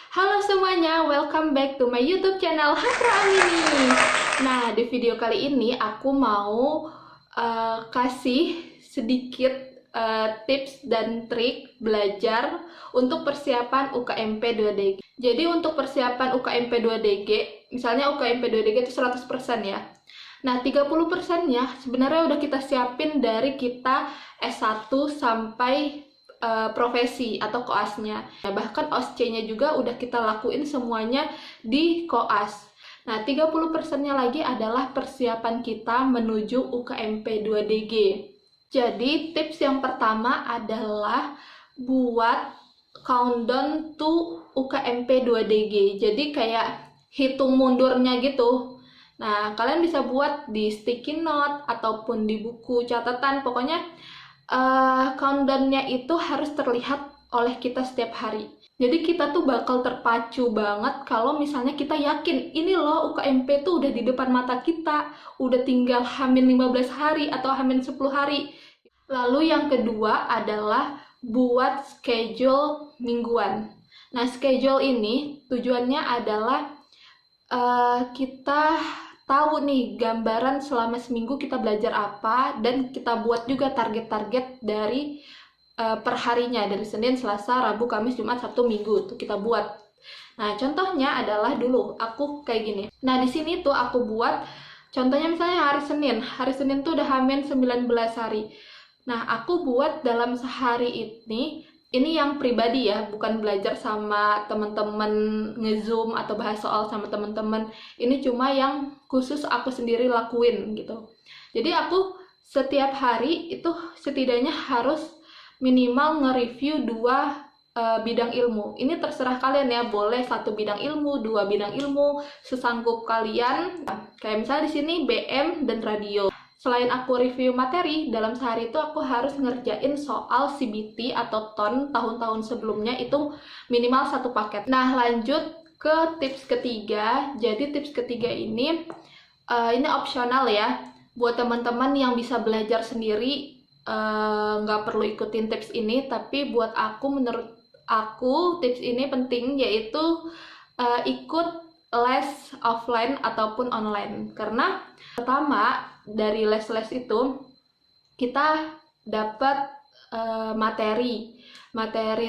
Halo semuanya, welcome back to my YouTube channel Hafra Amini. Nah, di video kali ini aku mau kasih sedikit tips dan trik belajar untuk persiapan UKMP 2DG. Jadi untuk persiapan UKMP 2DG, misalnya UKMP 2DG itu 100% ya. Nah, 30%-nya sebenarnya udah kita siapin dari kita S1 sampai profesi atau koasnya. Nah, bahkan OSC-nya juga udah kita lakuin semuanya di koas. Nah, 30%-nya lagi adalah persiapan kita menuju UKMP 2DG. Jadi, tips yang pertama adalah buat countdown to UKMP 2DG. Jadi, kayak hitung mundurnya gitu. Nah, kalian bisa buat di sticky note ataupun di buku catatan. Pokoknya countdown-nya itu harus terlihat oleh kita setiap hari. Jadi kita tuh bakal terpacu banget kalau misalnya kita yakin ini loh UKMP tuh udah di depan mata kita, udah tinggal hamin 15 hari atau hamin 10 hari. Lalu yang kedua adalah buat schedule mingguan. Nah, schedule ini tujuannya adalah kita tahu nih gambaran selama seminggu kita belajar apa, dan kita buat juga target-target dari perharinya, dari Senin, Selasa, Rabu, Kamis, Jumat, Sabtu, Minggu tuh kita buat. Nah, contohnya adalah dulu aku kayak gini. Nah, di sini tuh aku buat contohnya misalnya hari Senin. Hari Senin tuh udah hamin 19 hari. Nah, aku buat dalam sehari ini yang pribadi ya, bukan belajar sama teman-teman nge-zoom atau bahas soal sama teman-teman. Ini cuma yang khusus aku sendiri lakuin gitu. Jadi aku setiap hari itu setidaknya harus minimal nge-review 2 bidang ilmu. Ini terserah kalian ya, boleh 1 bidang ilmu, 2 bidang ilmu, sesanggup kalian. Kayak misalnya di sini BM dan radio. Selain aku review materi, dalam sehari itu aku harus ngerjain soal CBT atau TON tahun-tahun sebelumnya itu minimal 1 paket. Nah, lanjut ke tips ketiga. Jadi tips ketiga ini opsional ya. Buat teman-teman yang bisa belajar sendiri, nggak perlu ikutin tips ini. Tapi buat aku, menurut aku tips ini penting, yaitu ikut les offline ataupun online. Karena pertama, dari les-les itu kita dapat materi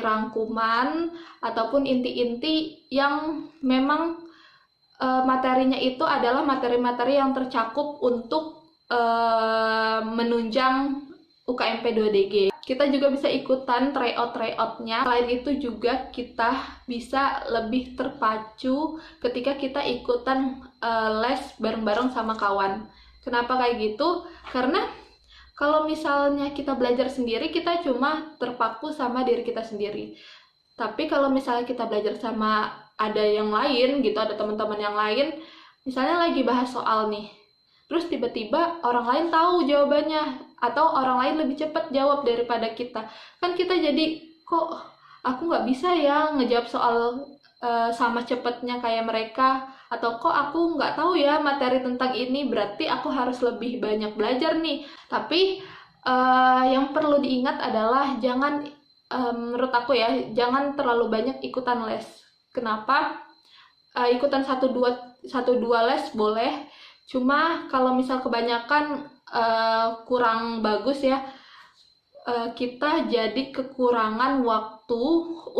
rangkuman ataupun inti-inti yang memang materinya itu adalah materi-materi yang tercakup untuk menunjang UKMP 2DG. Kita juga bisa ikutan tryout-tryoutnya. Selain itu juga kita bisa lebih terpacu ketika kita ikutan les bareng-bareng sama kawan. Kenapa kayak gitu? Karena kalau misalnya kita belajar sendiri, kita cuma terpaku sama diri kita sendiri. Tapi kalau misalnya kita belajar sama ada yang lain gitu, ada teman-teman yang lain, misalnya lagi bahas soal nih, terus tiba-tiba orang lain tahu jawabannya, atau orang lain lebih cepat jawab daripada kita. Kan kita jadi, kok aku nggak bisa ya ngejawab soal sama cepatnya kayak mereka, atau kok aku nggak tahu ya materi tentang ini, berarti aku harus lebih banyak belajar nih. Tapi yang perlu diingat adalah jangan, menurut aku ya, jangan terlalu banyak ikutan les. Kenapa? Ikutan 1-2 les boleh, cuma kalau misal kebanyakan kurang bagus ya, kita jadi kekurangan waktu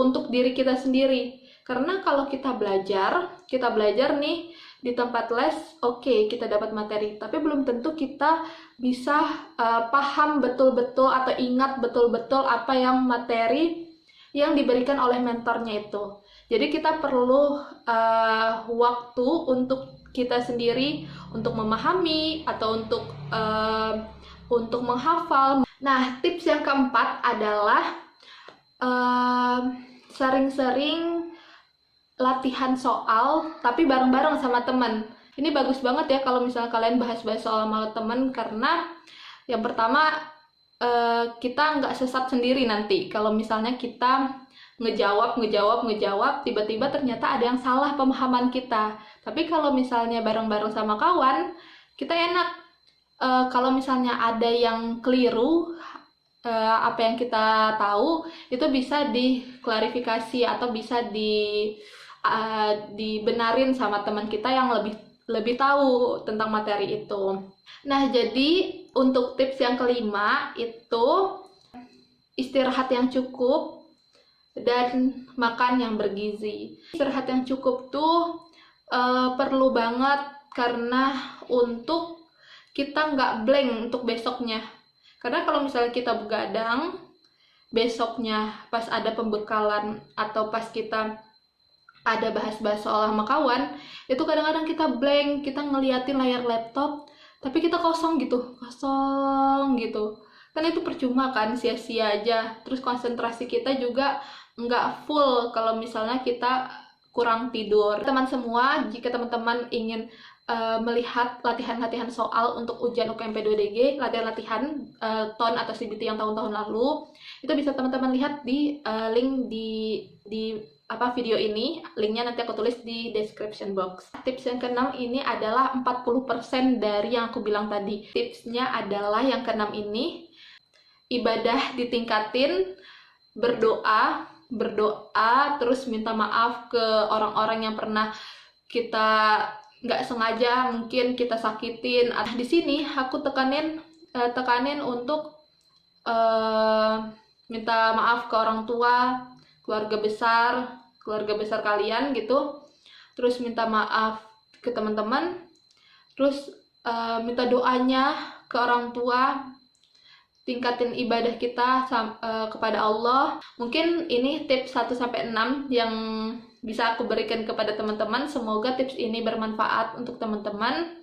untuk diri kita sendiri. Karena kalau kita belajar nih di tempat les, oke, kita dapat materi, tapi belum tentu kita bisa paham betul-betul atau ingat betul-betul apa yang materi yang diberikan oleh mentornya itu. Jadi kita perlu waktu untuk kita sendiri untuk memahami atau untuk menghafal. Nah, tips yang keempat adalah sering-sering latihan soal tapi bareng-bareng sama teman. Ini bagus banget ya kalau misalnya kalian bahas-bahas soal sama teman, karena yang pertama kita nggak sesat sendiri nanti. Kalau misalnya kita ngejawab, tiba-tiba ternyata ada yang salah pemahaman kita. Tapi kalau misalnya bareng-bareng sama kawan, kita enak. Kalau misalnya ada yang keliru, apa yang kita tahu itu bisa diklarifikasi atau bisa dibenarin sama teman kita yang lebih tahu tentang materi itu. Nah, jadi untuk tips yang kelima itu istirahat yang cukup dan makan yang bergizi. Istirahat yang cukup tuh perlu banget karena untuk kita nggak blank untuk besoknya. Karena kalau misalnya kita begadang, besoknya pas ada pembekalan atau pas kita ada bahas-bahas soal sama kawan, itu kadang-kadang kita blank, kita ngeliatin layar laptop, tapi kita kosong gitu. Kan itu percuma kan, sia-sia aja. Terus konsentrasi kita juga nggak full kalau misalnya kita kurang tidur. Teman semua, jika teman-teman ingin melihat latihan-latihan soal untuk ujian UKMP 2DG, latihan-latihan TON atau CBT yang tahun-tahun lalu, itu bisa teman-teman lihat di link di video ini. Linknya nanti aku tulis di description box. Tips yang keenam ini adalah 40% dari yang aku bilang tadi. Tipsnya adalah yang keenam ini, ibadah ditingkatin, berdoa, terus minta maaf ke orang-orang yang pernah kita nggak sengaja mungkin kita sakitin. Di sini aku tekanin untuk minta maaf ke orang tua, keluarga besar kalian gitu. Terus minta maaf ke teman-teman. Terus minta doanya ke orang tua, tingkatin ibadah kita kepada Allah. Mungkin ini tips 1-6 yang bisa aku berikan kepada teman-teman. Semoga tips ini bermanfaat untuk teman-teman.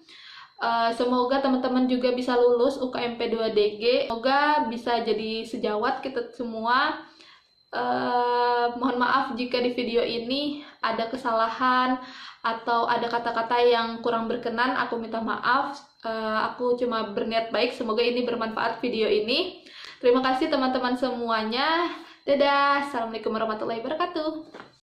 Semoga teman-teman juga bisa lulus UKMP 2DG. Semoga bisa jadi sejawat kita semua. Mohon maaf jika di video ini ada kesalahan atau ada kata-kata yang kurang berkenan. Aku minta maaf. Aku cuma berniat baik. Semoga ini bermanfaat video ini. Terima kasih teman-teman semuanya. Dadah. Assalamualaikum warahmatullahi wabarakatuh.